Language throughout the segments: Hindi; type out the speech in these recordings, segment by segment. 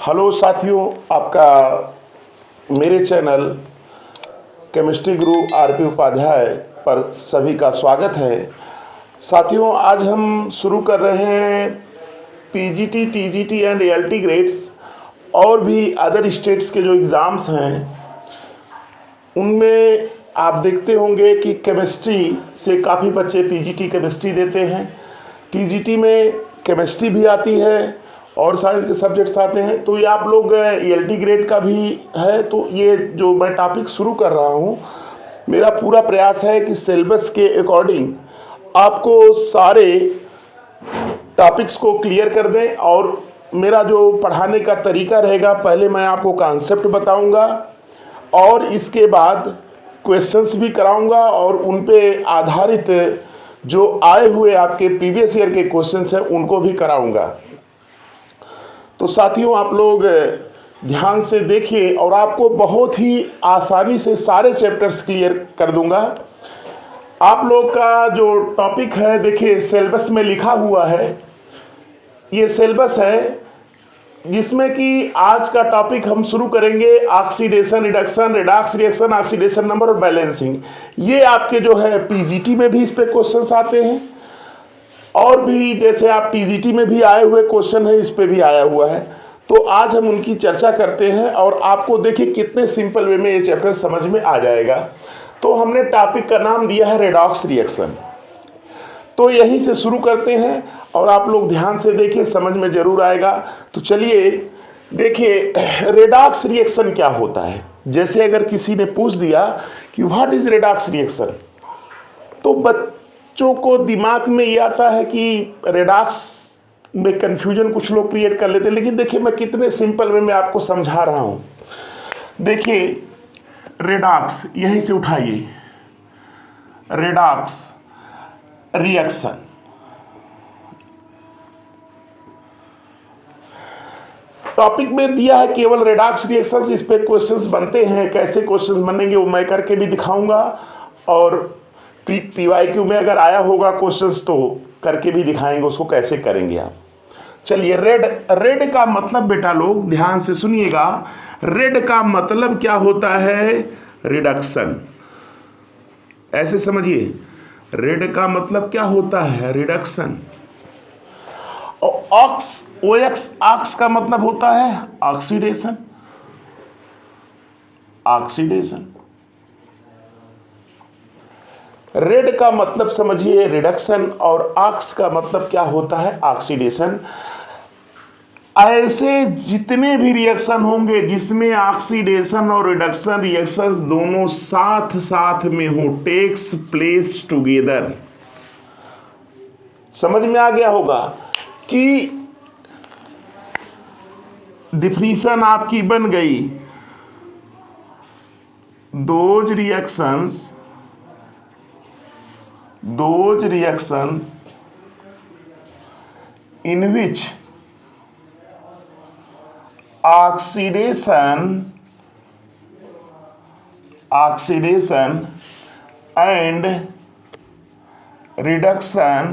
हेलो साथियों, आपका मेरे चैनल केमिस्ट्री गुरु आरपी उपाध्याय पर सभी का स्वागत है। साथियों, आज हम शुरू कर रहे हैं PGT, TGT and ALT grades और भी अदर स्टेट्स के जो एग्ज़ाम्स हैं उनमें आप देखते होंगे कि केमिस्ट्री से काफ़ी बच्चे पीजीटी केमिस्ट्री देते हैं। टीजीटी में केमिस्ट्री भी आती है और साइंस के सब्जेक्ट्स आते हैं। तो ये आप लोग एएलटी ग्रेड का भी है। तो ये जो मैं टॉपिक शुरू कर रहा हूँ, मेरा पूरा प्रयास है कि सिलेबस के अकॉर्डिंग आपको सारे टॉपिक्स को क्लियर कर दें। और मेरा जो पढ़ाने का तरीका रहेगा, पहले मैं आपको कॉन्सेप्ट बताऊंगा और इसके बाद क्वेश्चंस भी कराऊंगा और उन पे आधारित जो आए हुए आपके प्रीवियस ईयर के क्वेश्चंस हैं उनको भी कराऊंगा। तो साथियों, आप लोग ध्यान से देखिए और आपको बहुत ही आसानी से सारे चैप्टर्स क्लियर कर दूंगा। आप लोग का जो टॉपिक है, देखिए सिलेबस में लिखा हुआ है, ये सिलेबस है जिसमें कि आज का टॉपिक हम शुरू करेंगे oxidation, reduction, redox reaction, oxidation number और बैलेंसिंग। ये आपके जो है पीजीटी में भी इस पे क्वेश्चंस आते हैं और भी जैसे आप टीजीटी में भी आए हुए क्वेश्चन है, इस पे भी आया हुआ है। तो आज हम उनकी चर्चा करते हैं और आपको देखिए कितने सिंपल वे में ये चैप्टर समझ में आ जाएगा। तो हमने टॉपिक का नाम दिया है रेडॉक्स रिएक्शन। तो यहीं से शुरू करते हैं और आप लोग ध्यान से देखिए, समझ में जरूर आएगा। तो चलिए देखिए, रेडॉक्स रिएक्शन क्या होता है। जैसे अगर किसी ने पूछ दिया कि व्हाट इज रेडॉक्स रिएक्शन, तो बच्चों को दिमाग में ये आता है कि रेडॉक्स में कन्फ्यूजन कुछ लोग क्रिएट कर लेते हैं। लेकिन देखिए मैं कितने सिंपल वे में आपको समझा रहा हूँ। देखिए रेडॉक्स, यहीं से उठाइए, रेडॉक्स रिएक्शन। टॉपिक में दिया है केवल रेडॉक्स रिएक्शन। इस पे क्वेश्चंस बनते हैं, कैसे क्वेश्चंस बनेंगे वो मैं करके भी दिखाऊंगा और पीवाईक्यू में अगर आया होगा क्वेश्चंस तो करके भी दिखाएंगे उसको कैसे करेंगे आप। चलिए, रेड का मतलब बेटा लोग ध्यान से सुनिएगा, रेड का मतलब क्या होता है? रिडक्शन। ऐसे समझिए, रेड का मतलब क्या होता है? रिडक्शन। और ऑक्स का मतलब होता है ऑक्सीडेशन। ऑक्सीडेशन। रेड का मतलब समझिए रिडक्शन और ऑक्स का मतलब क्या होता है? ऑक्सीडेशन। ऐसे जितने भी रिएक्शन होंगे जिसमें ऑक्सीडेशन और रिडक्शन रिएक्शंस दोनों साथ साथ में हो, टेक्स प्लेस टुगेदर। समझ में आ गया होगा कि डिफिनीशन आपकी बन गई, those reaction in which oxidation and reduction,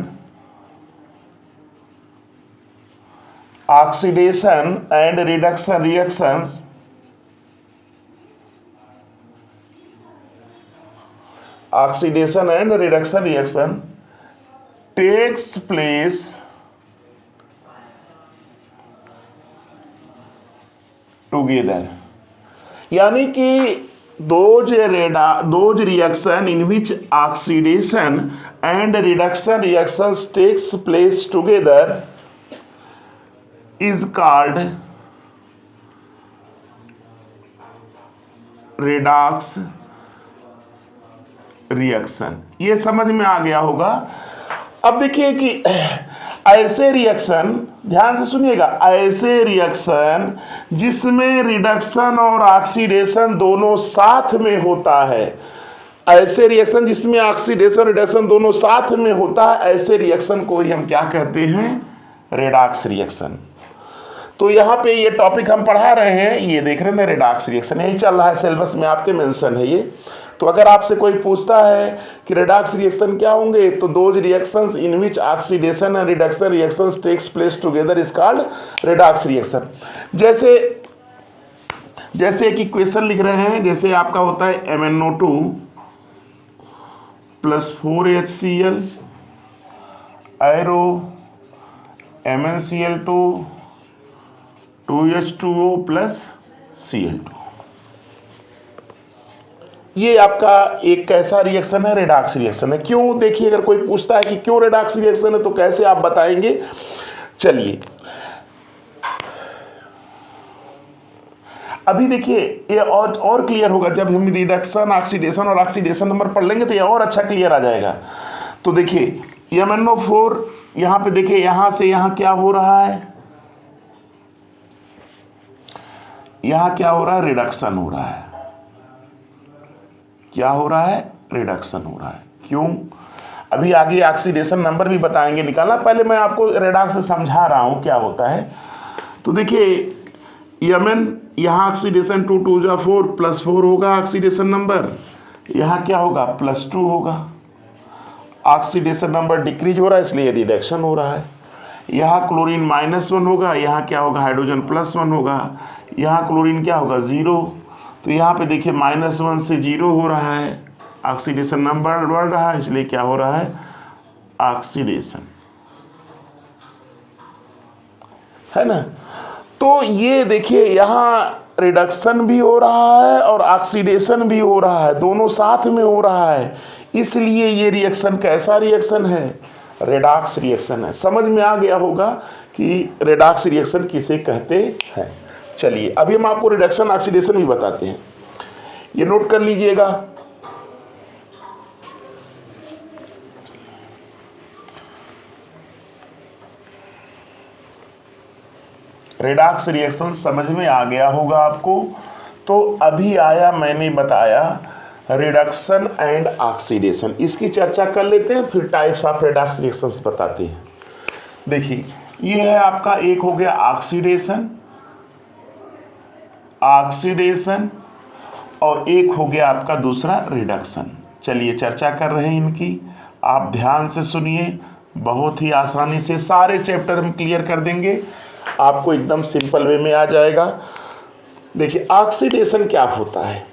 oxidation and reduction reactions takes place together. यानी कि those reaction in which oxidation and reduction reactions takes place together is called redox reaction. ये समझ में आ गया होगा। अब देखिए कि ऐसे रिएक्शन, ध्यान से सुनिएगा, ऐसे रिएक्शन जिसमें रिडक्शन और ऑक्सीडेशन दोनों साथ में होता है, ऐसे रिएक्शन जिसमें ऑक्सीडेशन रिडक्शन दोनों साथ में होता है, ऐसे रिएक्शन को ही हम क्या कहते हैं? Redox reaction. तो यहाँ पे ये टॉपिक हम पढ़ा रहे हैं, ये देख रहे हैं ना, रेडॉक्स रिएक्शन यही चल रहा है, सिलेबस में आपके मेंशन है ये। तो अगर आपसे कोई पूछता है कि रेडॉक्स रिएक्शन क्या होंगे, तो those reactions in which oxidation and reduction reactions takes place together is called redox reaction. जैसे एक इक्वेशन लिख रहे हैं, जैसे आपका होता है MnO2 plus 4HCl arrow MnCl2 2H2O plus Cl2। ये आपका एक कैसा रिएक्शन है, रेडॉक्स रिएक्शन है। क्यों, देखिए अगर कोई पूछता है कि क्यों रेडॉक्स रिएक्शन है तो कैसे आप बताएंगे। चलिए अभी देखिए ये और क्लियर होगा जब हम रिडक्शन ऑक्सीडेशन और ऑक्सीडेशन नंबर पढ़ लेंगे, तो ये और अच्छा क्लियर आ जाएगा। तो देखिए MnO4 यहाँ पे देखिए, यहाँ से यहाँ क्या हो रहा है, यहाँ क्या हो रहा है, रिडक्शन हो रहा है। क्या हो रहा है, रिडक्शन हो रहा है। क्यों, अभी आगे ऑक्सीडेशन नंबर भी बताएंगे निकालना, पहले मैं आपको रेडॉक्स से समझा रहा हूँ क्या होता है। तो देखिए Mn, यहाँ ऑक्सीडेशन 2 2 जा 4 प्लस 4 होगा ऑक्सीडेशन नंबर, यहाँ क्या होगा, +2 होगा। ऑक्सीडेशन नंबर डिक्रीज हो रहा है इसलिए रिडक्शन हो रहा है। यहाँ क्लोरीन -1 होगा, यहाँ क्या होगा, हाइड्रोजन +1 होगा। यहाँ क्लोरीन क्या होगा, 0। तो यहाँ पे देखिए -1 से 0 हो रहा है, ऑक्सीडेशन नंबर बढ़ रहा है, इसलिए क्या हो रहा है, ऑक्सीडेशन, है ना। तो ये देखिए यहाँ रिडक्शन भी हो रहा है और ऑक्सीडेशन भी हो रहा है, दोनों साथ में हो रहा है, इसलिए ये रिएक्शन कैसा रिएक्शन है, रेडॉक्स रिएक्शन है। समझ में आ गया होगा कि रेडॉक्स रिएक्शन किसे कहते हैं। चलिए अभी हम आपको रिडक्शन ऑक्सीडेशन भी बताते हैं, ये नोट कर लीजिएगा। रेडॉक्स रिएक्शन समझ में आ गया होगा आपको। तो अभी आया, मैंने बताया रिडक्शन एंड ऑक्सीडेशन, इसकी चर्चा कर लेते हैं, फिर टाइप्स ऑफ रेडॉक्स रिएक्शंस बताते हैं। देखिए ये है आपका, एक हो गया ऑक्सीडेशन, और एक हो गया आपका दूसरा रिडक्शन। चलिए चर्चा कर रहे हैं इनकी, आप ध्यान से सुनिए, बहुत ही आसानी से सारे चैप्टर हम क्लियर कर देंगे, आपको एकदम सिंपल वे में आ जाएगा। देखिए ऑक्सीडेशन क्या होता है,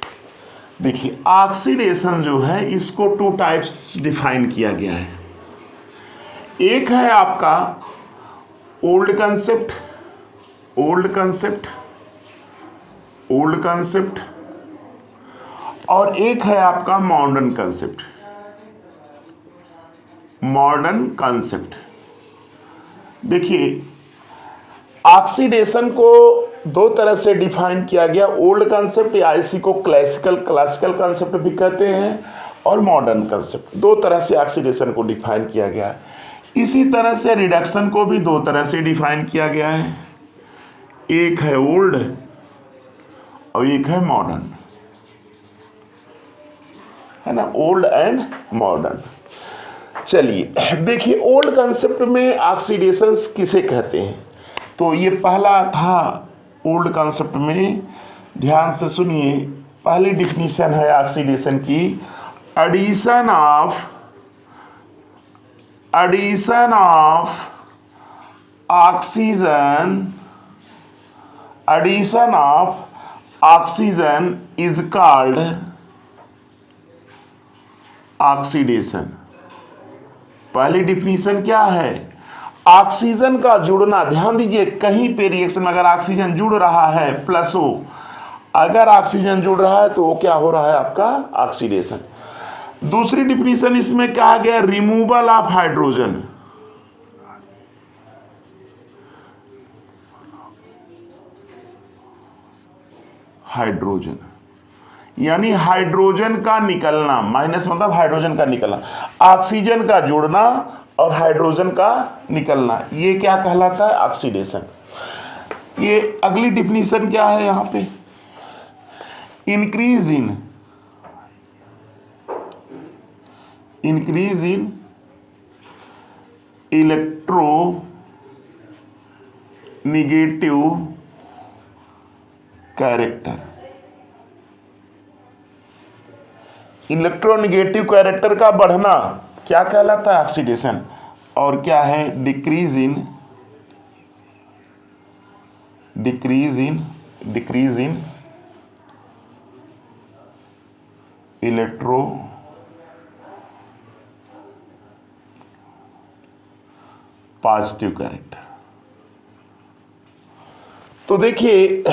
देखिए ऑक्सीडेशन जो है इसको 2 टाइप्स डिफाइन किया गया है। एक है आपका ओल्ड कंसेप्ट, और एक है आपका मॉडर्न कंसेप्ट। देखिए ऑक्सीडेशन को 2 तरह से डिफाइन किया गया, ओल्ड कंसेप्ट या इसी को क्लासिकल कंसेप्ट भी कहते हैं, और मॉडर्न कंसेप्ट। 2 तरह से ऑक्सीडेशन को डिफाइन किया गया है। इसी तरह से रिडक्शन को भी 2 तरह से डिफाइन किया गया है, एक है ओल्ड और एक है मॉडर्न, है ना, ओल्ड एंड मॉडर्न। चलिए देखिए ओल्ड कंसेप्ट में ऑक्सीडेशन किसे कहते हैं, तो ये पहला था ओल्ड कंसेप्ट में, ध्यान से सुनिए। पहली डिफिनीशन है ऑक्सीडेशन की, addition of oxygen is called oxidation. पहली डिफिनीशन क्या है, ऑक्सीजन का जुड़ना, ध्यान दीजिए कहीं पे रिएक्शन में अगर ऑक्सीजन जुड़ रहा है +O, अगर ऑक्सीजन जुड़ रहा है तो वो क्या हो रहा है आपका ऑक्सीडेशन। दूसरी डिफिनीशन इसमें कहा गया रिमूवल ऑफ हाइड्रोजन, यानी हाइड्रोजन का निकलना, माइनस मतलब हाइड्रोजन का निकलना, ऑक्सीजन का जुड़ना और हाइड्रोजन का निकलना, ये क्या कहलाता है, ऑक्सीडेशन। ये अगली डिफिनीशन क्या है यहाँ पे, increase in negative character. Electronegative character का बढ़ना क्या कहलाता है? ऑक्सीडेशन। और क्या है? Decrease in electro positive character. तो देखिए,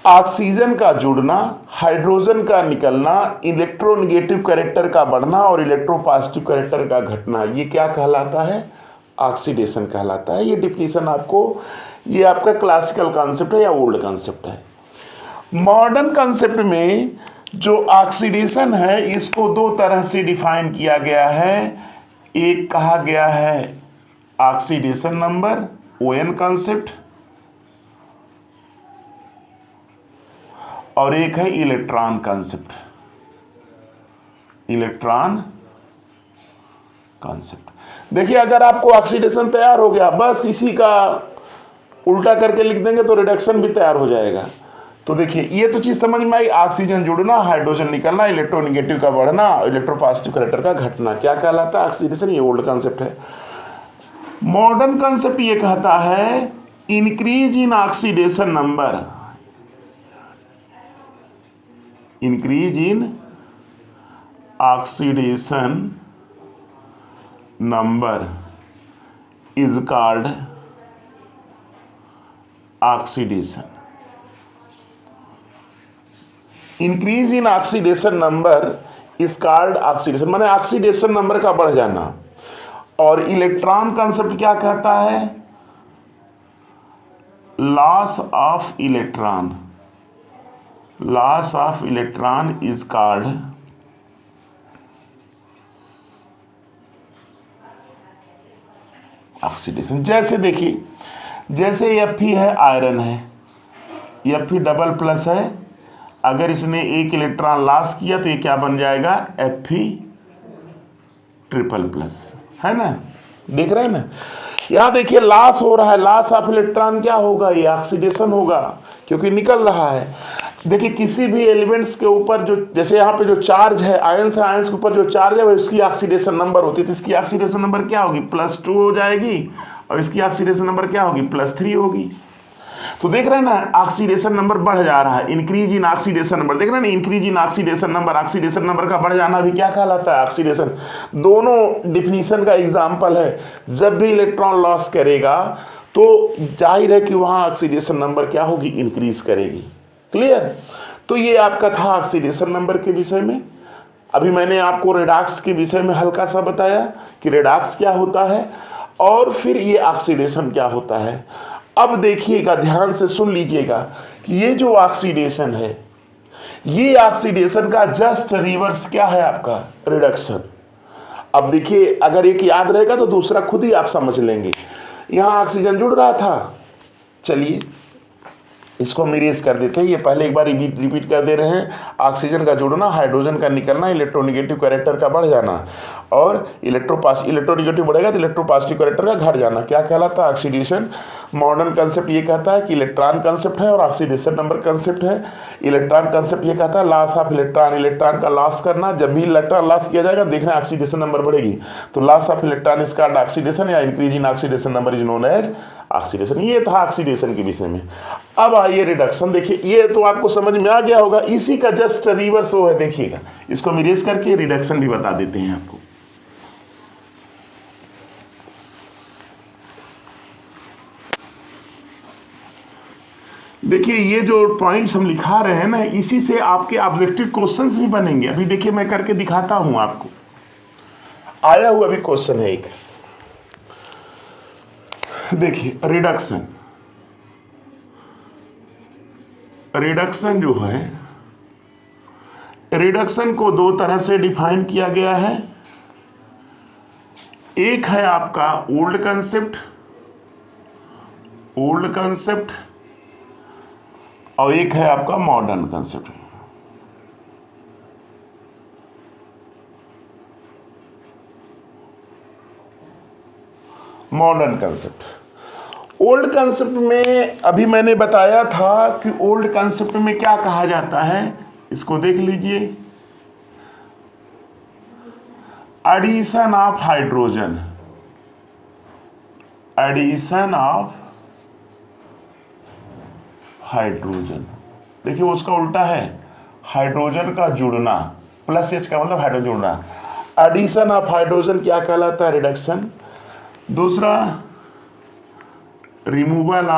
ऑक्सीजन का जुड़ना, हाइड्रोजन का निकलना, इलेक्ट्रोनिगेटिव कैरेक्टर का बढ़ना और इलेक्ट्रोपॉजिटिव कैरेक्टर का घटना, ये क्या कहलाता है? ऑक्सीडेशन कहलाता है। ये डिफिनीशन आपको, ये आपका क्लासिकल कॉन्सेप्ट है या ओल्ड कॉन्सेप्ट है। मॉडर्न कॉन्सेप्ट में जो ऑक्सीडेशन है इसको दो तरह से डिफाइन किया गया है। एक कहा गया है ऑक्सीडेशन नंबर, ओएन कॉन्सेप्ट, और एक है इलेक्ट्रॉन कॉन्सेप्ट, इलेक्ट्रॉन कॉन्सेप्ट। देखिए, अगर आपको ऑक्सीडेशन तैयार हो गया, बस इसी का उल्टा करके लिख देंगे तो रिडक्शन भी तैयार हो जाएगा। तो देखिए, ये तो चीज समझ में आई। ऑक्सीजन जुड़ना, हाइड्रोजन निकलना, इलेक्ट्रोनिगेटिव का बढ़ना, इलेक्ट्रोपॉजिटिव कैरेक्टर का घटना, क्या कहलाता है? ऑक्सीडेशन। ये ओल्ड कॉन्सेप्ट है। मॉडर्न कॉन्सेप्ट ये कहता है increase in oxidation number, increase in oxidation number is called oxidation. Increase in oxidation number is called oxidation, माने ऑक्सीडेशन नंबर का बढ़ जाना। और इलेक्ट्रॉन कॉन्सेप्ट क्या कहता है? Loss of electron, loss of electron is called oxidation. जैसे देखिए, जैसे Fe है, आयरन है, Fe डबल प्लस है, अगर इसने एक इलेक्ट्रॉन लॉस किया तो ये क्या बन जाएगा? Fe ट्रिपल प्लस, है ना? देख रहे हैं ना? यहां देखिए लॉस हो रहा है, लॉस ऑफ इलेक्ट्रॉन क्या होगा? ये ऑक्सीडेशन होगा, क्योंकि निकल रहा है। देखिए, किसी भी एलिमेंट्स के ऊपर जो, जैसे यहाँ पे जो चार्ज है, आयंस है, आयंस के ऊपर जो चार्ज है वो इसकी ऑक्सीडेशन नंबर होती है। तो इसकी ऑक्सीडेशन नंबर क्या होगी? +2 हो जाएगी, और इसकी ऑक्सीडेशन नंबर क्या होगी? +3 होगी। तो देख रहे हैं ना, ऑक्सीडेशन नंबर बढ़ जा रहा है, इंक्रीज इन ऑक्सीडेशन नंबर। देख रहे हैं ना, increase in oxidation number, oxidation number का बढ़ जाना भी क्या कहलाता है? ऑक्सीडेशन। दोनों डिफिनीशन का एग्जाम्पल है। जब भी इलेक्ट्रॉन लॉस करेगा तो जाहिर है कि वहां ऑक्सीडेशन नंबर क्या होगी? इंक्रीज करेगी। क्लियर? तो ये आपका था ऑक्सीडेशन नंबर के विषय में। अभी मैंने आपको रेडॉक्स के विषय में हल्का सा बताया कि रेडॉक्स क्या होता है और फिर ये ऑक्सीडेशन क्या होता है। अब देखिएगा, ध्यान से सुन लीजिएगा कि ये जो ऑक्सीडेशन है, ये ऑक्सीडेशन का जस्ट रिवर्स क्या है? आपका रिडक्शन। अब देखिए, अगर एक याद रहेगा तो दूसरा खुद ही आप समझ लेंगे। यहां ऑक्सीजन जुड़ रहा था, चलिए इसको हम इरेज कर देते हैं। ये पहले एक बार रिपीट कर दे रहे हैं। ऑक्सीजन का जुड़ना, हाइड्रोजन का निकलना, इलेक्ट्रोनिगेटिव कैरेक्टर का बढ़ जाना, और इलेक्ट्रोनिगेटिव बढ़ेगा तो इलेक्ट्रोपॉजिटिव कैरेक्टर का घट जाना, क्या कहलाता है? ऑक्सीडेशन। मॉडर्न कंसेप्ट ये कहता है कि इलेक्ट्रॉन कंसेप्ट है और ऑक्सीडेशन नंबर कंसेप्ट है। इलेक्ट्रॉन कंसेप्ट ये कहता है लॉस ऑफ इलेक्ट्रॉन, इलेक्ट्रॉन का लॉस करना। जब भी इलेक्ट्रॉन लॉस किया जाएगा, देखना ऑक्सीडेशन नंबर बढ़ेगी, तो loss of electron is called oxidation, या increase in oxidation number is known as oxidation. ये था ऑक्सीडेशन के विषय में। अब आइए रिडक्शन। देखिए, ये तो आपको समझ में आ गया होगा, इसी का जस्ट रिवर्स वो है। देखिएगा, इसको हम इरेज करके रिडक्शन भी बता देते हैं आपको। देखिए, ये जो पॉइंट्स हम लिखा रहे हैं ना, इसी से आपके ऑब्जेक्टिव क्वेश्चंस भी बनेंगे। अभी देखिए, मैं करके दिखाता हूं आपको। आया हुआ भी क्वेश्चन है एक। देखिए, रिडक्शन, रिडक्शन जो है, रिडक्शन को दो तरह से डिफाइन किया गया है। एक है आपका ओल्ड कंसेप्ट, ओल्ड कंसेप्ट, और एक है आपका modern concept. Modern concept, old concept में अभी मैंने बताया था कि ओल्ड कंसेप्ट में क्या कहा जाता है, इसको देख लीजिए। Addition of hydrogen, addition of hydrogen, देखिए उसका उल्टा है हाइड्रोजन का जुड़ना, प्लस एच का मतलब हाइड्रोजन जुड़ना। एडिशन ऑफ हाइड्रोजन क्या कहलाता है, रिडक्शन। दूसरा रिमूवल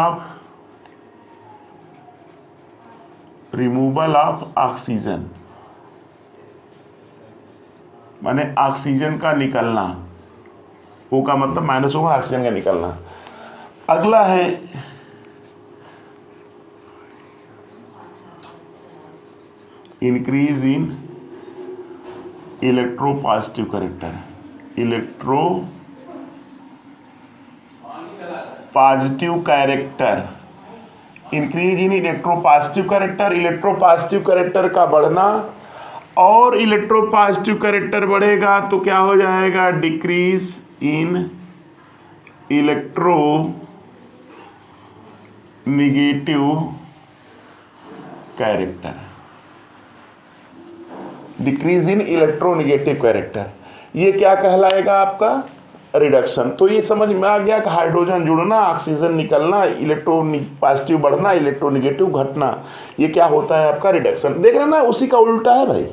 ऑफ ऑक्सीजन, माने ऑक्सीजन का निकलना, ओ का मतलब माइनस होगा, ऑक्सीजन का निकलना। अगला है increase in electropositive character, electro positive character, increase in electropositive character, electropositive character का बढ़ना। और इलेक्ट्रोपॉजिटिव कैरेक्टर बढ़ेगा तो क्या हो जाएगा, decrease in electro negative character, decrease in electronegative character, ये क्या कहलाएगा आपका, रिडक्शन। तो ये समझ में आ गया कि हाइड्रोजन जुड़ना, ऑक्सीजन निकलना, इलेक्ट्रो पॉजिटिव बढ़ना, इलेक्ट्रोनिगेटिव घटना, ये क्या होता है आपका, रिडक्शन। देख रहे ना, उसी का उल्टा है भाई।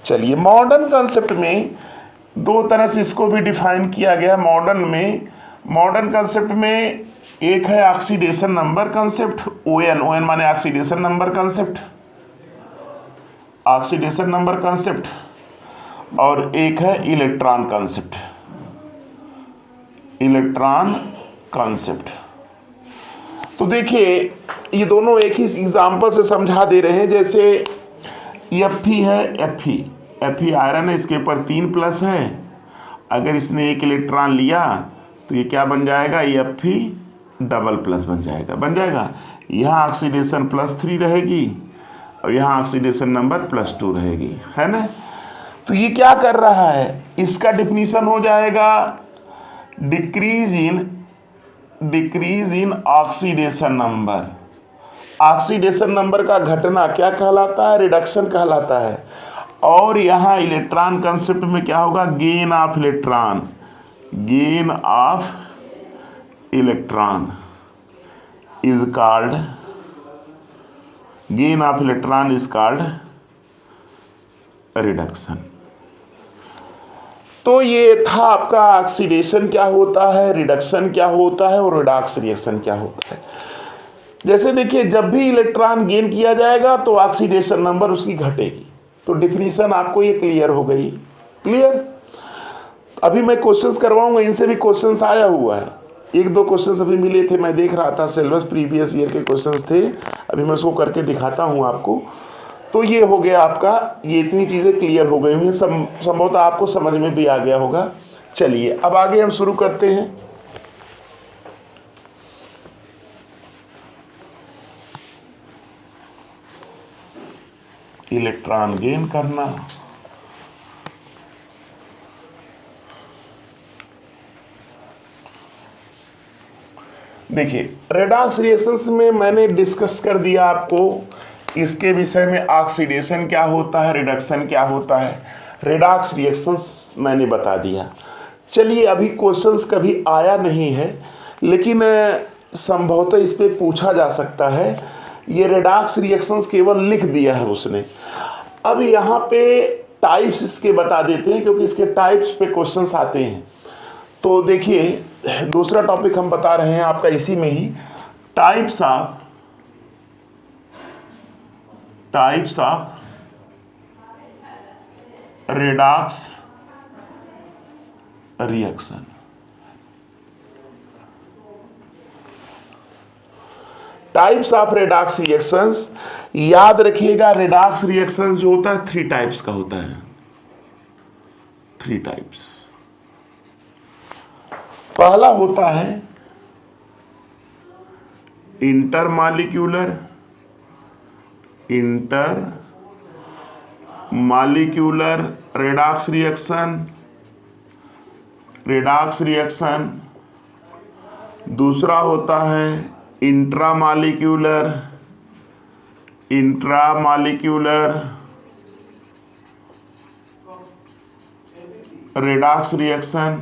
चलिए, मॉडर्न कंसेप्ट में दो तरह से इसको भी डिफाइन किया गया। मॉडर्न कंसेप्ट में एक है ऑक्सीडेशन नंबर कंसेप्ट, ON माने oxidation number concept, oxidation number concept, और एक है इलेक्ट्रॉन कंसेप्ट, इलेक्ट्रॉन कंसेप्ट। तो देखिए, ये दोनों एक ही एग्जांपल से समझा दे रहे हैं। जैसे Fe है, Fe आयरन है, इसके ऊपर 3 प्लस है। अगर इसने एक इलेक्ट्रॉन लिया तो ये क्या बन जाएगा, Fe डबल प्लस बन जाएगा। यहाँ ऑक्सीडेशन +3 रहेगी और यहाँ ऑक्सीडेशन नंबर +2 रहेगी, है ना। तो ये क्या कर रहा है, इसका डिफिनीशन हो जाएगा decrease in oxidation number. Oxidation number का घटना क्या कहलाता है, रिडक्शन कहलाता है। और यहाँ इलेक्ट्रॉन कंसेप्ट में क्या होगा, gain of electron, gain of electron is called, gain of electron is called reduction. तो ये था आपका ऑक्सीडेशन क्या होता है, रिडक्शन क्या होता है, और रिडॉक्स रिएक्शन क्या होता है। जैसे देखिए, जब भी इलेक्ट्रॉन गेन किया जाएगा तो ऑक्सीडेशन नंबर उसकी घटेगी। तो डिफिनीशन आपको ये क्लियर हो गई। क्लियर। अभी मैं क्वेश्चंस करवाऊंगा, इनसे भी क्वेश्चंस आया हुआ है। 1-2 क्वेश्चंस अभी मिले थे, मैं देख रहा था, सिलेबस प्रीवियस ईयर के क्वेश्चंस थे। अभी मैं उसको करके दिखाता हूँ आपको। तो ये हो गया आपका, ये इतनी चीज़ें क्लियर हो गई हुई हैं, संभवतः आपको समझ में भी आ गया होगा। चलिए, अब आगे हम शुरू करते हैं। इलेक्ट्रॉन गेन करना, देखिए रेडॉक्स रिएक्शंस में मैंने डिस्कस कर दिया आपको इसके विषय में, ऑक्सीडेशन क्या होता है, रिडक्शन क्या होता है, रेडॉक्स रिएक्शंस मैंने बता दिया। चलिए, अभी क्वेश्चंस कभी आया नहीं है, लेकिन संभवतः इस पे पूछा जा सकता है। ये रेडॉक्स रिएक्शंस केवल लिख दिया है उसने। अब यहाँ पे टाइप्स इसके बता देते हैं, क्योंकि इसके टाइप्स पे क्वेश्चंस आते हैं। तो देखिए, दूसरा टॉपिक हम बता रहे हैं आपका इसी में ही, types of redox reaction. Types of redox reactions, याद रखिएगा, रेडॉक्स रिएक्शन जो होता है 3 टाइप्स का होता है। 3 टाइप्स। पहला होता है इंटरमॉलिक्यूलर रेडॉक्स रिएक्शन। दूसरा होता है इंट्रामॉलिक्यूलर रेडॉक्स रिएक्शन।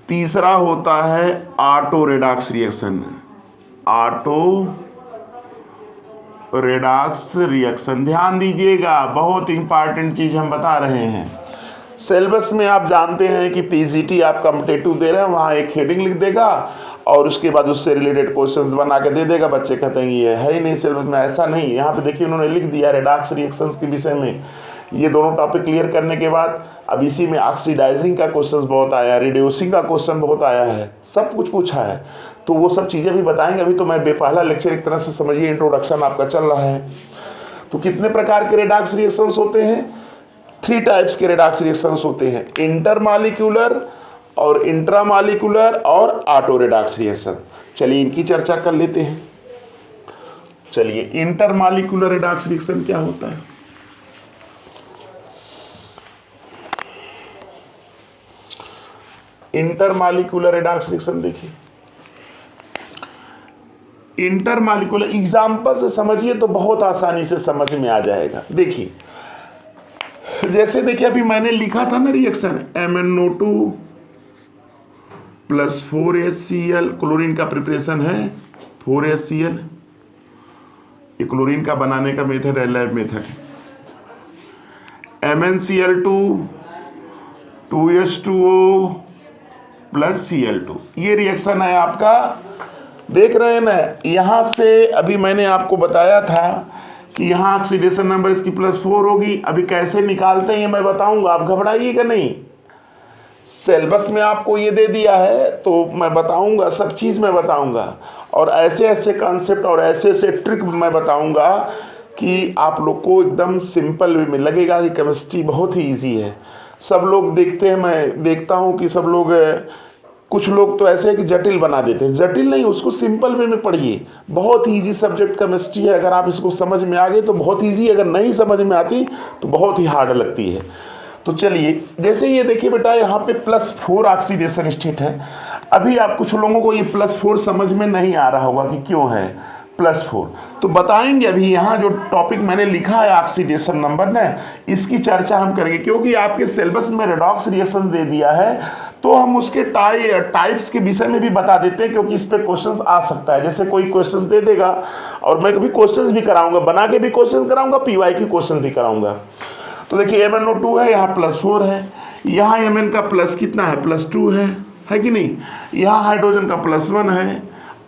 तीसरा होता है ऑटो रेडॉक्स रिएक्शन, ध्यान दीजिएगा, बहुत इंपॉर्टेंट चीज हम बता रहे हैं। सिलेबस में आप जानते हैं कि पीजीटी आप कॉम्पिटिटिव दे रहे हैं, वहाँ एक हेडिंग लिख देगा और उसके बाद उससे रिलेटेड क्वेश्चंस बना के दे देगा। बच्चे कहते हैं ये है ही नहीं सिलेबस में, ऐसा नहीं। यहाँ पे देखिए उन्होंने लिख दिया रेडॉक्स रिएक्शंस के विषय में। ये दोनों टॉपिक क्लियर करने के बाद अब इसी में ऑक्सीडाइजिंग का क्वेश्चन बहुत आया, रिड्यूसिंग का क्वेश्चन बहुत आया है, सब कुछ पूछा है, तो वो सब चीज़ें भी बताएंगे। अभी तो मैं बेपहला लेक्चर एक तरह से समझिए इंट्रोडक्शन आपका चल रहा है। तो कितने प्रकार के रेडॉक्स रिएक्शंस होते हैं? 3 टाइप्स के रेडॉक्स रिएक्शंस होते हैं, इंटरमॉलिक्यूलर और इंट्रामॉलिक्यूलर और ऑटो रेडॉक्स रिएक्शन। चलिए इनकी चर्चा कर लेते हैं। चलिए इंटरमॉलिक्यूलर रेडॉक्स रिएक्शन क्या होता है? इंटरमॉलिक्यूलर रेडॉक्स रिएक्शन देखिए, इंटरमॉलिक्यूलर एग्जांपल से समझिए तो बहुत आसानी से समझ में आ जाएगा। देखिए जैसे देखिए अभी मैंने लिखा था ना रिएक्शन MnO2 + 4HCl, क्लोरीन का प्रिपरेशन है 4HCl, ये क्लोरीन का बनाने का मेथड है, lab method. MnCl2 2H2O + Cl2, ये रिएक्शन है आपका, देख रहे हैं ना। यहां से अभी मैंने आपको बताया था कि यहाँ ऑक्सीडेशन नंबर इसकी +4 होगी। अभी कैसे निकालते हैं ये मैं बताऊंगा, आप घबराइएगा नहीं। सिलेबस में आपको ये दे दिया है तो मैं बताऊंगा, सब चीज़ मैं बताऊंगा, और ऐसे ऐसे कॉन्सेप्ट और ऐसे ऐसे ट्रिक मैं बताऊंगा कि आप लोग को एकदम सिंपल वे में लगेगा कि केमिस्ट्री बहुत ही ईजी है। सब लोग देखते हैं, मैं देखता हूँ कि सब लोग, कुछ लोग तो ऐसे है कि जटिल बना देते हैं। जटिल नहीं, उसको सिंपल वे में पढ़िए। बहुत इजी सब्जेक्ट केमिस्ट्री है, अगर आप इसको समझ में आ गए तो बहुत इजी, अगर नहीं समझ में आती तो बहुत ही हार्ड लगती है। तो चलिए जैसे ये देखिए बेटा, यहाँ पे +4 ऑक्सीडेशन स्टेट है। अभी आप कुछ लोगों को ये +4 समझ में नहीं आ रहा होगा कि क्यों है +4, तो बताएंगे। अभी यहाँ जो टॉपिक मैंने लिखा है ऑक्सीडेशन नंबर ना, इसकी चर्चा हम करेंगे, क्योंकि आपके सिलेबस में रेडॉक्स रिएक्शन दे दिया है तो हम उसके टाइप्स के विषय में भी बता देते हैं, क्योंकि इस पे क्वेश्चंस आ सकता है। जैसे कोई क्वेश्चंस दे देगा, और मैं कभी क्वेश्चंस भी कराऊंगा, बना के भी क्वेश्चन कराऊंगा, PY की क्वेश्चन भी कराऊंगा। तो देखिए MnO2 है, यहाँ +4 है, यहाँ Mn का प्लस कितना है, +2 है कि नहीं। यहाँ हाइड्रोजन का +1 है,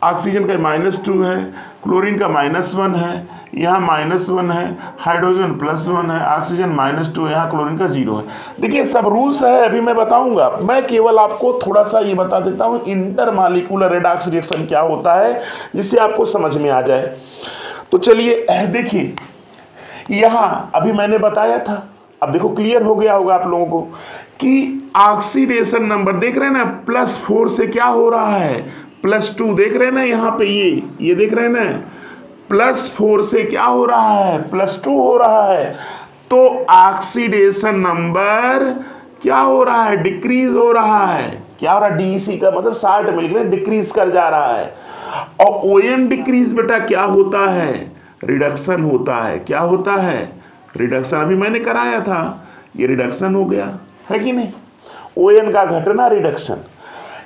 ऑक्सीजन का -2 है, क्लोरीन का -1 है, यहाँ -1 है, हाइड्रोजन +1 है, ऑक्सीजन -2 है, यहाँ क्लोरीन का 0 है। देखिए सब रूल्स है, अभी मैं बताऊंगा। मैं केवल आपको थोड़ा सा ये बता देता हूँ इंटरमॉलिक्यूलर रेडॉक्स रिएक्शन क्या होता है, जिससे आपको समझ में आ जाए। तो चलिए देखिए, यहाँ अभी मैंने बताया था, अब देखो क्लियर हो गया होगा आप लोगों को कि ऑक्सीडेशन नंबर देख रहे हैं ना, +4 से क्या हो रहा है, +2 देख रहे हैं ना, यहाँ पे ये देख रहे हैं ना, +4 से क्या हो रहा है, +2 हो रहा है। तो ऑक्सीडेशन नंबर क्या हो रहा है, डिक्रीज हो रहा है। क्या हो रहा है, DEC का मतलब 60 मिलीग्राम डिक्रीज कर जा रहा है। और ON डिक्रीज बेटा क्या होता है, रिडक्शन होता है। क्या होता है, रिडक्शन। अभी मैंने कराया था, ये रिडक्शन हो गया है कि नहीं, ON का घटना रिडक्शन।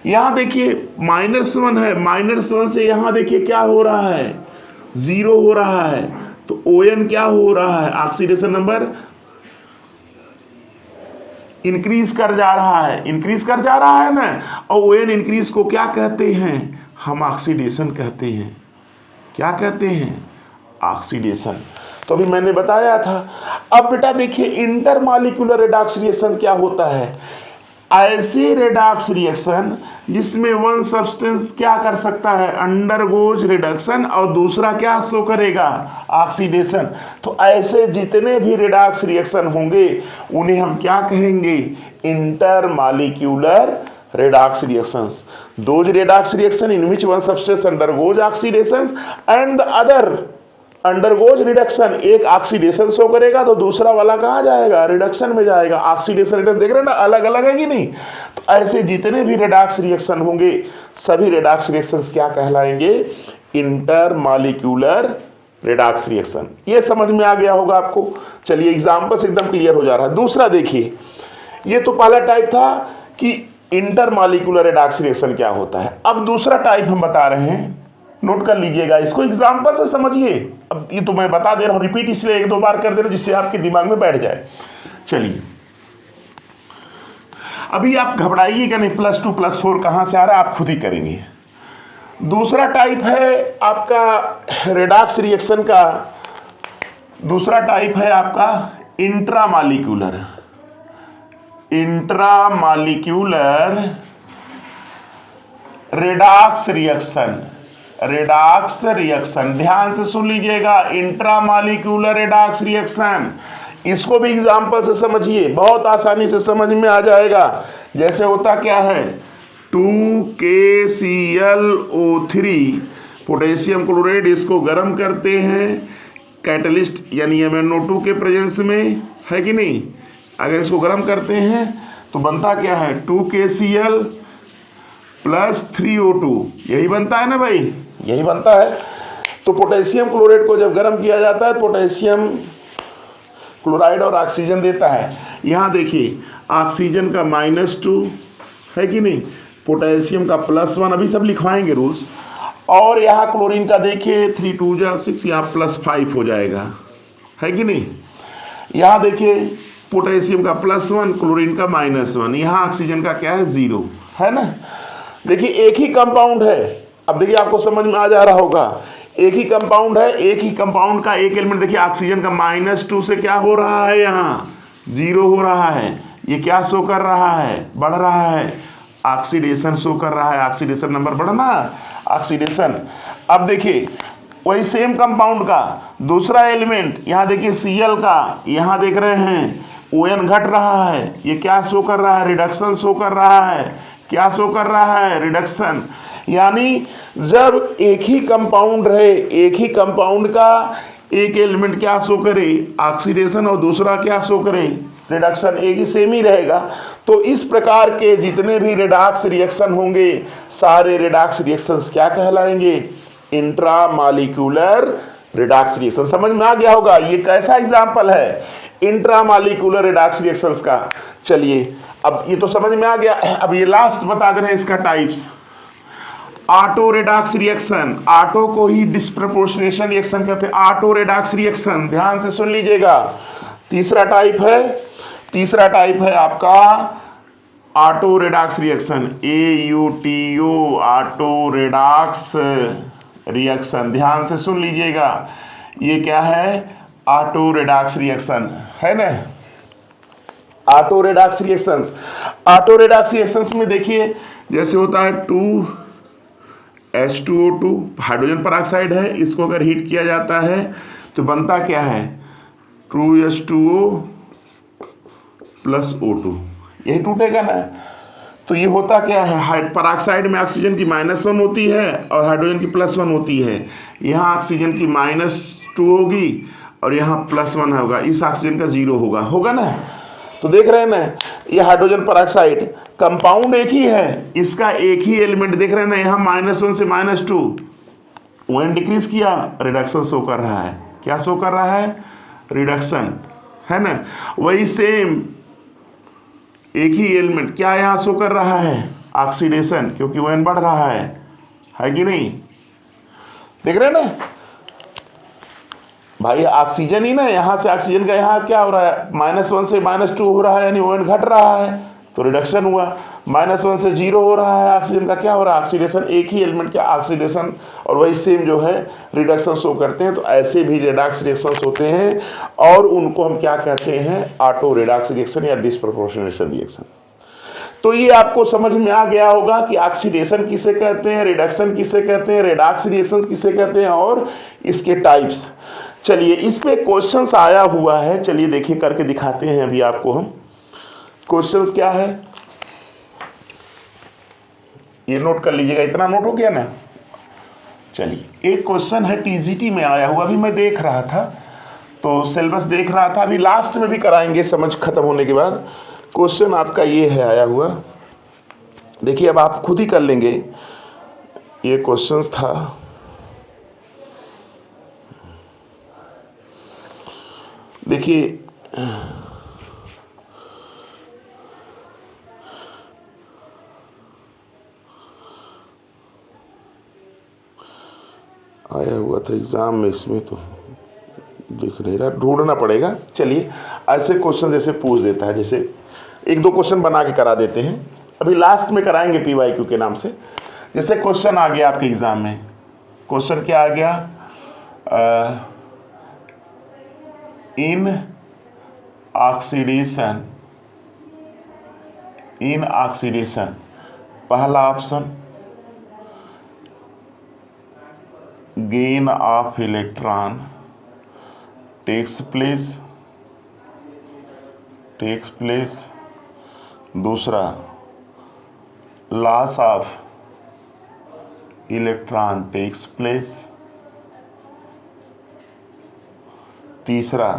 यहाँ देखिए -1 है, -1 से यहाँ देखिए क्या हो रहा है, 0 हो रहा है। तो ON क्या हो रहा है, ऑक्सीडेशन नंबर इंक्रीज कर जा रहा है, इंक्रीज कर जा रहा है ना। और ON इंक्रीज को क्या कहते हैं, हम ऑक्सीडेशन कहते हैं। क्या कहते हैं, ऑक्सीडेशन। तो अभी मैंने बताया था। अब बेटा देखिए इंटरमॉलिक्यूलर रेडॉक्स रिएक्शन क्या होता है, ऐसे रेडॉक्स रिएक्शन जिसमें वन सब्सटेंस क्या कर सकता है, अंडरगोज रिडक्शन, और दूसरा क्या शो करेगा, ऑक्सीडेशन। तो ऐसे जितने भी रेडॉक्स रिएक्शन होंगे उन्हें हम क्या कहेंगे, intermolecular redox reactions. Those redox reaction in which one substance undergoes oxidation and the other undergoes reduction, एक ऑक्सीडेशन शो करेगा तो दूसरा वाला कहाँ जाएगा, रिडक्शन में जाएगा। ऑक्सीडेशन रिडक्शन देख रहे हैं ना, अलग अलग है कि नहीं। तो ऐसे जितने भी रेडॉक्स रिएक्शन होंगे सभी रेडॉक्स रिएक्शंस क्या कहलाएंगे, इंटरमॉलिक्यूलर रेडॉक्स रिएक्शन। ये समझ में आ गया होगा आपको। चलिए एग्जाम्पल से एकदम क्लियर हो जा रहा है। दूसरा देखिए, ये तो पहला टाइप था कि इंटरमॉलिक्यूलर रेडॉक्स रिएक्शन क्या होता है। अब दूसरा टाइप हम बता रहे हैं, नोट कर लीजिएगा इसको, एग्जाम्पल से समझिए। अब ये तो मैं बता दे रहा हूँ, रिपीट इसलिए एक दो बार कर दे रहा हूँ जिससे आपके दिमाग में बैठ जाए। चलिए अभी आप घबराइएगा नहीं, +2 +4 कहाँ से आ रहा है आप खुद ही करेंगे। दूसरा टाइप है आपका रेडॉक्स रिएक्शन का, दूसरा टाइप है आपका intramolecular redox reaction. Redox reaction ध्यान से सुन लीजिएगा, इंट्रामॉलिक्यूलर रेडॉक्स रिएक्शन। इसको भी एग्जांपल से समझिए, बहुत आसानी से समझ में आ जाएगा। जैसे होता क्या है, 2KClO3 पोटेशियम क्लोराइड, इसको गर्म करते हैं कैटलिस्ट यानी MnO2 के प्रेजेंस में, है कि नहीं। अगर इसको गर्म करते हैं तो बनता क्या है, 2KCl + 3O2, यही बनता है ना भाई, यही बनता है। तो पोटेशियम क्लोराइड को जब गर्म किया जाता है, पोटेशियम क्लोराइड और ऑक्सीजन देता है। यहाँ देखिए ऑक्सीजन का -2 है कि नहीं, पोटेशियम का +1, अभी सब लिखवाएंगे रूल्स। और यहाँ क्लोरीन का देखिए 3 2 6, यहाँ +5 हो जाएगा, है कि नहीं। यहाँ देखिए पोटेशियम का +1, क्लोरीन का -1, यहाँ ऑक्सीजन का क्या है, 0 है ना। देखिए एक ही कंपाउंड है, अब देखिए आपको समझ में आ जा रहा होगा, एक ही कंपाउंड है, एक ही कंपाउंड का एक एलिमेंट। देखिए ऑक्सीजन का -2 से क्या हो रहा है, यहाँ 0 हो रहा है। ये क्या शो कर रहा है, बढ़ रहा है, ऑक्सीडेशन शो कर रहा है, ऑक्सीडेशन नंबर बढ़ना, ऑक्सीडेशन। अब देखिए वही सेम कंपाउंड का दूसरा एलिमेंट, यहाँ देखिए Cl का, यहाँ देख रहे हैं ON घट रहा है, ये क्या शो कर रहा है, रिडक्शन शो कर रहा है। क्या शो कर रहा है, रिडक्शन। यानी जब एक ही कंपाउंड रहे, एक ही कंपाउंड का एक एलिमेंट क्या शो करे, ऑक्सीडेशन, और दूसरा क्या शो करे, रिडक्शन, एक ही सेम ही रहेगा। तो इस प्रकार के जितने भी रेडॉक्स रिएक्शन होंगे सारे रेडॉक्स रिएक्शंस क्या कहलाएंगे, इंट्रामॉलिक्यूलर रेडॉक्स रिएक्शन। समझ में आ गया होगा, ये कैसा एग्जांपल है इंट्रामॉलिक्यूलर रेडॉक्स रिएक्शंस का। चलिए अब ये तो समझ में आ गया। अब ये लास्ट बता दे रहे हैं इसका types. Auto redox reaction, auto को ही डिस्प्रपोर्शनेशन रिएक्शन कहते हैं, ऑटो रेडॉक्स रिएक्शन, ध्यान से सुन लीजिएगा। तीसरा टाइप है आपका auto redox reaction, AUTO, auto redox reaction, ध्यान से सुन लीजिएगा। ये क्या है, ऑटो रेडॉक्स रिएक्शन है ना। Auto redox reactions, auto redox reactions में देखिए जैसे होता है 2H2O2, हाइड्रोजन परऑक्साइड है, इसको अगर हीट किया जाता है तो बनता क्या है, 2H2O + O2, यही टूटेगा ना। तो ये होता क्या है, परऑक्साइड में ऑक्सीजन की -1 होती है और हाइड्रोजन की +1 होती है। यहाँ ऑक्सीजन की -2 होगी और यहाँ +1 होगा, इस ऑक्सीजन का 0 होगा ना। तो देख रहे हैं ना, ये हाइड्रोजन परऑक्साइड कंपाउंड एक ही है, इसका एक ही एलिमेंट देख रहे हैं ना, यहाँ -1 से -2 ON डिक्रीज किया, रिडक्शन शो कर रहा है। क्या शो कर रहा है, रिडक्शन, है ना। वही सेम एक ही एलिमेंट क्या यहाँ शो कर रहा है, ऑक्सीडेशन, क्योंकि ON बढ़ रहा है कि नहीं। देख रहे हैं ना भाई, ऑक्सीजन ही ना, यहाँ से ऑक्सीजन का यहाँ क्या हो रहा है, -1 से -2 हो रहा है, यानी ON घट रहा है तो रिडक्शन हुआ। -1 से 0 हो रहा है, ऑक्सीजन का क्या हो रहा है, ऑक्सीडेशन। एक ही एलिमेंट क्या ऑक्सीडेशन और वही सेम जो है रिडक्शन शो करते हैं। तो ऐसे भी रेडॉक्स रिएक्शंस होते हैं और उनको हम क्या कहते हैं, ऑटो रेडॉक्स रिएक्शन या डिस्प्रपोर्शनेशन रिएक्शन। तो ये आपको समझ में आ गया होगा कि ऑक्सीडेशन किसे कहते हैं, रिडक्शन किसे कहते हैं, रेडॉक्स रिएक्शंस किसे कहते हैं और इसके टाइप्स। चलिए इस पे क्वेश्चंस आया हुआ है, चलिए देखिए करके दिखाते हैं अभी आपको हम। क्वेश्चंस क्या है ये नोट कर लीजिएगा, इतना नोट हो गया ना। चलिए एक क्वेश्चन है टीजीटी में आया हुआ, अभी मैं देख रहा था तो सिलेबस देख रहा था, अभी लास्ट में भी कराएंगे समझ खत्म होने के बाद। क्वेश्चन आपका ये है आया हुआ, देखिए अब आप खुद ही कर लेंगे। ये क्वेश्चंस था, देखिए आया हुआ था एग्जाम में, इसमें तो दिख नहीं रहा, ढूंढना पड़ेगा। चलिए ऐसे क्वेश्चन जैसे पूछ देता है, जैसे एक दो क्वेश्चन बना के करा देते हैं, अभी लास्ट में कराएंगे PYQ के नाम से। जैसे क्वेश्चन आ गया आपके एग्जाम में, क्वेश्चन क्या आ गया, इन ऑक्सीडेशन, पहला option gain of electron takes place, दूसरा loss of electron takes place, तीसरा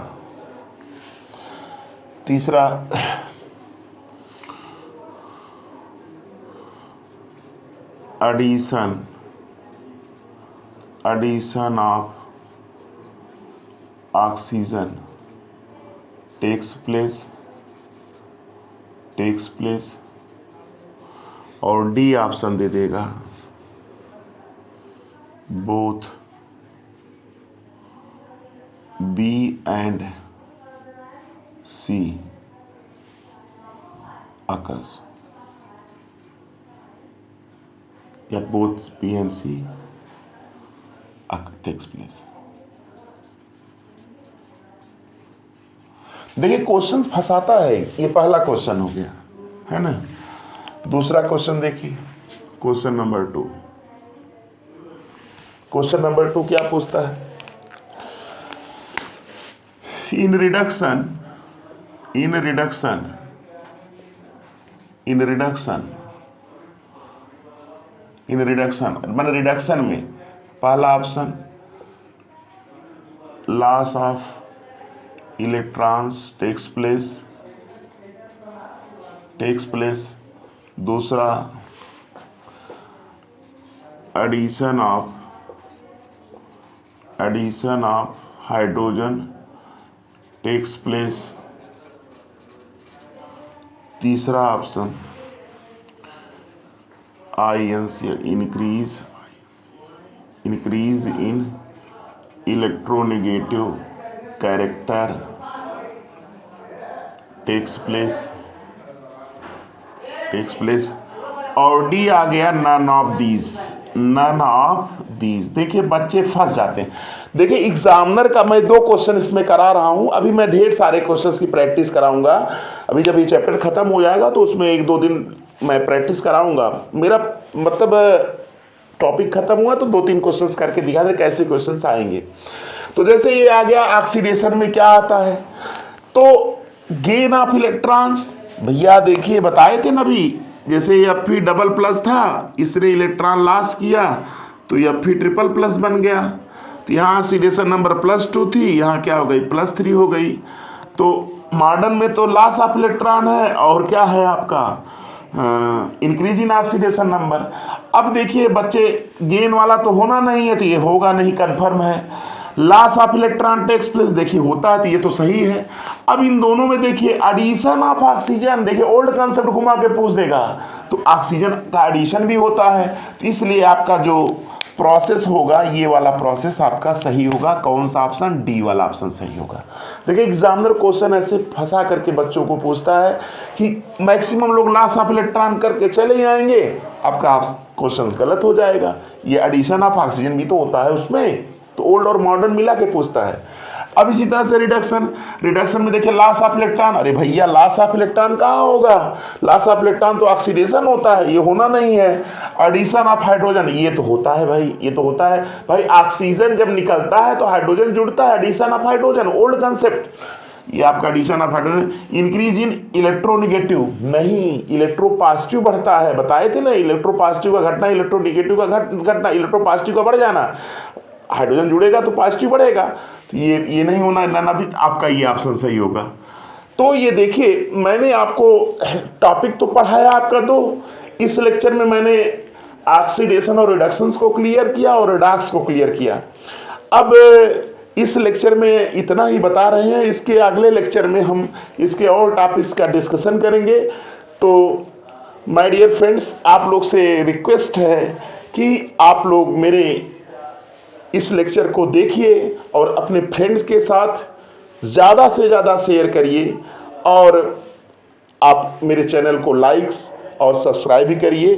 addition of oxygen takes place, और डी ऑप्शन दे देगा both B and C occurs, या both B and C takes place। देखिए क्वेश्चन फंसाता है, ये पहला क्वेश्चन हो गया है ना। दूसरा क्वेश्चन देखिए, क्वेश्चन नंबर 2 क्या पूछता है, इन रिडक्शन माने रिडक्शन में पहला option loss of electrons takes place, दूसरा addition of hydrogen takes place, तीसरा option INCL increase in electronegative character takes place, और डी आ गया नन ऑफ दीज। देखिए बच्चे फंस जाते हैं। देखिए एग्जामिनर का मैं 2 क्वेश्चन इसमें करा रहा हूं, अभी मैं ढेर सारे क्वेश्चंस की प्रैक्टिस कराऊंगा। अभी जब ये चैप्टर खत्म हो जाएगा तो उसमें 1-2 दिन मैं प्रैक्टिस कराऊंगा। मेरा मतलब टॉपिक खत्म हुआ तो 2-3 क्वेश्चंस करके दिखा दे कैसे क्वेश्चंस आएंगे। तो जैसे ये आ गया ऑक्सीडेशन में क्या आता है, तो गेन ऑफ इलेक्ट्रॉन्स, भैया देखिए बताए थे ना अभी, जैसे Fe डबल प्लस था, इसने इलेक्ट्रॉन लॉस किया तो Fe ट्रिपल प्लस बन गया। तो यहाँ ऑक्सीडेशन नंबर +2 थी, यहाँ क्या हो गई +3 हो गई। तो मॉडर्न में तो लॉस ऑफ इलेक्ट्रॉन है और क्या है आपका इंक्रीज इन ऑक्सीडेशन नंबर। अब देखिए बच्चे गेन वाला तो होना नहीं है, तो ये होगा नहीं, कंफर्म है। Loss of electron takes place देखिए होता है, तो ये तो सही है। अब इन दोनों में देखिए एडिशन ऑफ ऑक्सीजन, देखिए ओल्ड कंसेप्ट घुमा के पूछ देगा, तो ऑक्सीजन का एडिशन भी होता है, तो इसलिए आपका जो प्रोसेस होगा ये वाला प्रोसेस आपका सही होगा। कौन सा ऑप्शन, डी वाला ऑप्शन सही होगा। देखिए एग्जामिनर क्वेश्चन ऐसे फंसा करके बच्चों को पूछता है कि मैक्सिमम लोग लॉस ऑफ इलेक्ट्रॉन करके चले आएंगे, आपका क्वेश्चन गलत हो जाएगा। ये एडिशन ऑफ ऑक्सीजन भी तो होता है उसमें, तो ओल्ड और मॉडर्न मिला के पूछता है। अब इसी तरह से रिडक्शन में देखिए लॉस ऑफ इलेक्ट्रॉन, अरे भैया लॉस ऑफ इलेक्ट्रॉन कहाँ होगा, लॉस ऑफ इलेक्ट्रॉन तो ऑक्सीडेशन होता है, ये होना नहीं है। एडिशन ऑफ हाइड्रोजन, ये तो होता है भाई, ये तो होता है भाई। ऑक्सीजन जब निकलता है तो हाइड्रोजन जुड़ता है, addition of hydrogen old concept. ये आपका addition of hydrogen. Increase in electronegative, नहीं, इलेक्ट्रो पॉजिटिव बढ़ता है, बताए थे ना, इलेक्ट्रो पॉजिटिव का घटना, इलेक्ट्रो नेगेटिव का घटना, इलेक्ट्रो पॉजिटिव का बढ़ जाना, हाइड्रोजन जुड़ेगा तो पॉजिटिव बढ़ेगा। तो ये नहीं होना, ना भी आपका ये ऑप्शन सही होगा। तो ये देखिए, मैंने आपको टॉपिक तो पढ़ाया आपका दो, इस लेक्चर में मैंने ऑक्सीडेशन और रिडक्शंस को क्लियर किया और रिडॉक्स को क्लियर किया। अब इस लेक्चर में इतना ही बता रहे हैं, इसके अगले लेक्चर में हम इसके और टॉपिक्स का डिस्कशन करेंगे। तो माय डियर फ्रेंड्स, आप लोग से रिक्वेस्ट है कि आप लोग मेरे इस लेक्चर को देखिए और अपने फ्रेंड्स के साथ ज़्यादा से ज़्यादा शेयर करिए, और आप मेरे चैनल को लाइक्स और सब्सक्राइब भी करिए।